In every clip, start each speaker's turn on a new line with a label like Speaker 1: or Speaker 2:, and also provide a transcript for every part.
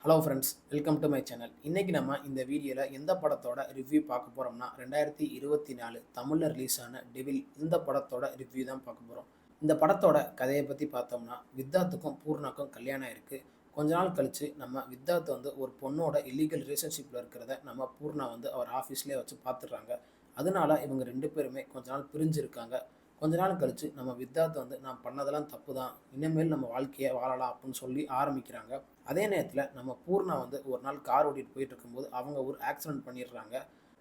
Speaker 1: Hello friends, welcome to my channel. இன்னைக்கு நம்ம இந்த வீடியோவில் எந்த படத்தோட ரிவ்யூ பார்க்க போகிறோம்னா 2024 தமிழில் ரிலீஸ் ஆன டெவில் இந்த படத்தோட ரிவ்யூ தான் பார்க்க போகிறோம். இந்த படத்தோட கதையை பற்றி பார்த்தோம்னா வித்தாத்துக்கும் பூர்ணாக்கும் கல்யாணம் இருக்குது. கொஞ்ச நாள் கழித்து நம்ம வித்தார்த் வந்து ஒரு பொண்ணோட இல்லீகல் ரிலேஷன்ஷிப்பில் இருக்கிறத நம்ம பூர்ணா வந்து அவர் ஆஃபீஸ்லேயே வச்சு பார்த்துடுறாங்க. அதனால இவங்க ரெண்டு பேருமே கொஞ்ச நாள் பிரிஞ்சிருக்காங்க. கொஞ்ச நாள் கழித்து நம்ம வித்தார்த் வந்து நான் பண்ணதெல்லாம் தப்பு தான், இனிமேல் நம்ம வாழ்க்கையை வாழலாம் அப்படின்னு சொல்லி ஆரம்பிக்கிறாங்க. அதே நேரத்தில் நம்ம பூர்ணா வந்து ஒரு நாள் கார் ஓட்டிகிட்டு போயிட்டு இருக்கும்போது அவங்க ஒரு ஆக்சிடென்ட் பண்ணிடுறாங்க.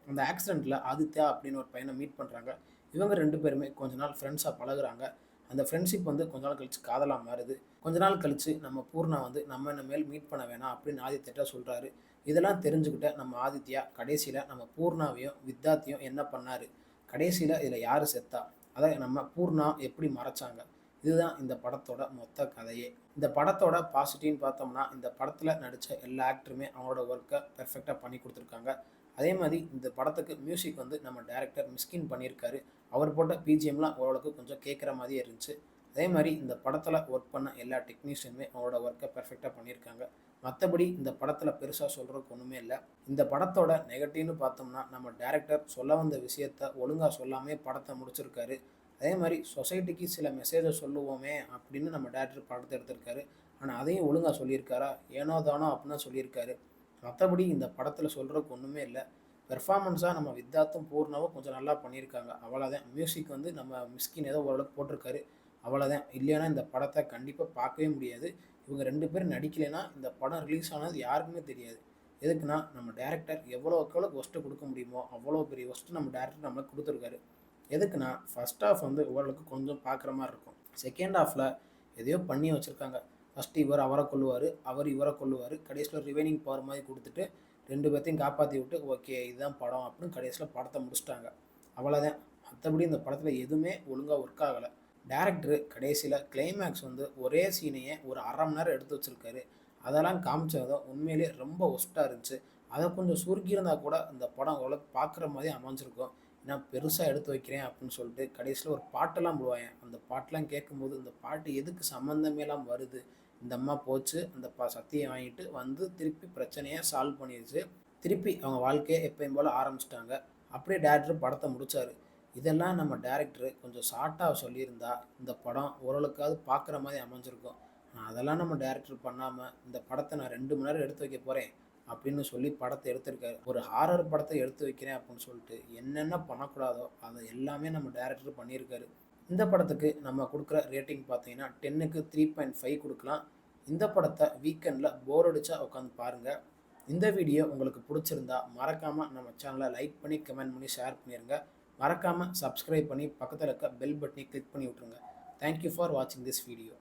Speaker 1: அந்த ஆக்சிடெண்ட்டில் ஆதித்யா அப்படின்னு ஒரு பையனை மீட் பண்ணுறாங்க. இவங்க ரெண்டு பேருமே கொஞ்ச நாள் ஃப்ரெண்ட்ஸாக பழகுறாங்க. அந்த ஃப்ரெண்ட்ஷிப் வந்து கொஞ்ச நாள் கழித்து காதலாக மாறுது. கொஞ்ச நாள் கழித்து நம்ம பூர்ணா வந்து நம்ம இனிமேல் மீட் பண்ண வேணாம் அப்படின்னு ஆதித்யிட்ட சொல்கிறாரு. இதெல்லாம் தெரிஞ்சுக்கிட்ட நம்ம ஆதித்யா கடைசியில் நம்ம பூர்ணாவையும் வித்தாத்தையும் என்ன பண்ணார், கடைசியில் இதில் யார் செத்தா, அதை நம்ம பூர்ணா எப்படி மறைச்சாங்க, இதுதான் இந்த படத்தோட மொத்த கதையே. இந்த படத்தோட பாசிட்டிவ்னு பார்த்தோம்னா இந்த படத்தில் நடித்த எல்லா ஆக்டருமே அவங்களோட ஒர்க்கை பெர்ஃபெக்டாக பண்ணி கொடுத்துருக்காங்க. அதே மாதிரி இந்த படத்துக்கு மியூசிக் வந்து நம்ம டைரக்டர் மிஸ்கின் பண்ணியிருக்காரு. அவர் போட்ட பிஜிஎம்லாம் ஓரளவுக்கு கொஞ்சம் கேட்குற மாதிரியே இருந்துச்சு. அதே மாதிரி இந்த படத்தில் ஒர்க் பண்ண எல்லா டெக்னீஷியனுமே அவங்களோட ஒர்க்கை பெர்ஃபெக்டாக பண்ணியிருக்காங்க. மற்றபடி இந்த படத்தில் பெருசாக சொல்கிறதுக்கு ஒன்றுமே இல்லை. இந்த படத்தோட நெகட்டிவ்னு பார்த்தோம்னா நம்ம டைரக்டர் சொல்ல வந்த விஷயத்த ஒழுங்காக சொல்லாமே படத்தை முடிச்சிருக்காரு. அதே மாதிரி சொசைட்டிக்கு சில மெசேஜை சொல்லுவோமே அப்படின்னு நம்ம டேரக்டர் படத்தை எடுத்திருக்காரு. ஆனால் அதையும் ஒழுங்காக சொல்லியிருக்காரா, ஏனோ தானோ அப்படின்னு சொல்லியிருக்காரு. மற்றபடி இந்த படத்தில் சொல்கிறதுக்கு ஒன்றுமே இல்லை. பெர்ஃபார்மன்ஸாக நம்ம வித்தார்த்தும் பூர்ணாவும் கொஞ்சம் நல்லா பண்ணியிருக்காங்க, அவ்வளோதான். மியூசிக் வந்து நம்ம மிஸ்கின் ஏதோ ஓரளவுக்கு போட்டிருக்காரு, அவ்வளோதான். இல்லைன்னா இந்த படத்தை கண்டிப்பாக பார்க்கவே முடியாது. இவங்க ரெண்டு பேரும் நடிக்கலைன்னா இந்த படம் ரிலீஸ் ஆனது யாருக்குமே தெரியாது. எதுக்குன்னா நம்ம டேரக்டர் எவ்வளோக்கு எவ்வளோ ஒஸ்ட்டு கொடுக்க முடியுமோ அவ்வளோ பெரிய ஒஸ்ட்டு நம்ம டேரக்டர் நம்மளுக்கு கொடுத்துருக்காரு. எதுக்குன்னா ஃபஸ்ட் ஹாஃப் வந்து ஓரளவுக்கு கொஞ்சம் பார்க்குற மாதிரி இருக்கும். செகண்ட் ஹாஃபில் எதையோ பண்ணி வச்சுருக்காங்க. ஃபஸ்ட்டு இவர் அவரை கொல்லுவார், அவர் இவரை கொல்லுவார், கடைசியில் ரிவைனிங் பவர் மாதிரி கொடுத்துட்டு ரெண்டு பேர்த்தையும் காப்பாற்றி விட்டு ஓகே இதுதான் படம் அப்படின்னு கடைசியில் படத்தை முடிச்சிட்டாங்க, அவ்வளோதான். மற்றபடி இந்த படத்தில் எதுவுமே ஒழுங்காக ஒர்க் ஆகலை. டேரக்டரு கடைசியில் கிளைமேக்ஸ் வந்து ஒரே சீனையே ஒரு அரை மணி நேரம் எடுத்து வச்சுருக்காரு. அதெல்லாம் காமிச்சதும் உண்மையிலே ரொம்ப ஒஸ்ட்டாக இருந்துச்சு. அதை கொஞ்சம் சுருக்கியிருந்தால் கூட இந்த படம் ஓரளவுக்கு பார்க்குற மாதிரி அமைஞ்சிருக்கும். நான் பெருசாக எடுத்து வைக்கிறேன் அப்படின்னு சொல்லிட்டு கடைசியில் ஒரு பாட்டெல்லாம் போடுவாங்க. அந்த பாட்டெலாம் கேட்கும்போது இந்த பாட்டு எதுக்கு சம்மந்தமேலாம் வருது, இந்த அம்மா போச்சு அந்த சத்தியை வாங்கிட்டு வந்து திருப்பி பிரச்சனையை சால்வ் பண்ணிடுச்சு, திருப்பி அவங்க வாழ்க்கையை எப்பயும் போல் ஆரம்பிச்சிட்டாங்க. அப்படியே டேரக்டர் படத்தை முடித்தார். இதெல்லாம் நம்ம டேரக்டரு கொஞ்சம் ஷார்ட்டாக சொல்லியிருந்தா இந்த படம் ஓரளவுக்காவது பார்க்குற மாதிரி அமைஞ்சிருக்கும். ஆனால் அதெல்லாம் நம்ம டேரக்டர் பண்ணாமல் இந்த படத்தை நான் 2 மணி நேரம் எடுத்து வைக்க போகிறேன் அப்படின்னு சொல்லி படத்தை எடுத்திருக்காரு. ஒரு ஹாரர் படத்தை எடுத்து வைக்கிறேன் அப்படின்னு சொல்லிட்டு என்னென்ன பண்ணக்கூடாதோ அதை எல்லாமே நம்ம டைரக்டர் பண்ணியிருக்காரு. இந்த படத்துக்கு நம்ம கொடுக்குற ரேட்டிங் பார்த்தீங்கன்னா 10க்கு 3.5 கொடுக்கலாம். இந்த படத்தை வீக்கெண்டில் போர் அடித்தா உட்காந்து பாருங்கள். இந்த வீடியோ உங்களுக்கு பிடிச்சிருந்தா மறக்காமல் நம்ம சேனலை லைக் பண்ணி கமெண்ட் பண்ணி ஷேர் பண்ணிடுங்க. மறக்காமல் சப்ஸ்கிரைப் பண்ணி பக்கத்தில் இருக்க பெல் பட்டனை கிளிக் பண்ணி விட்ருங்க. தேங்க்யூ ஃபார் வாட்சிங் திஸ் வீடியோ.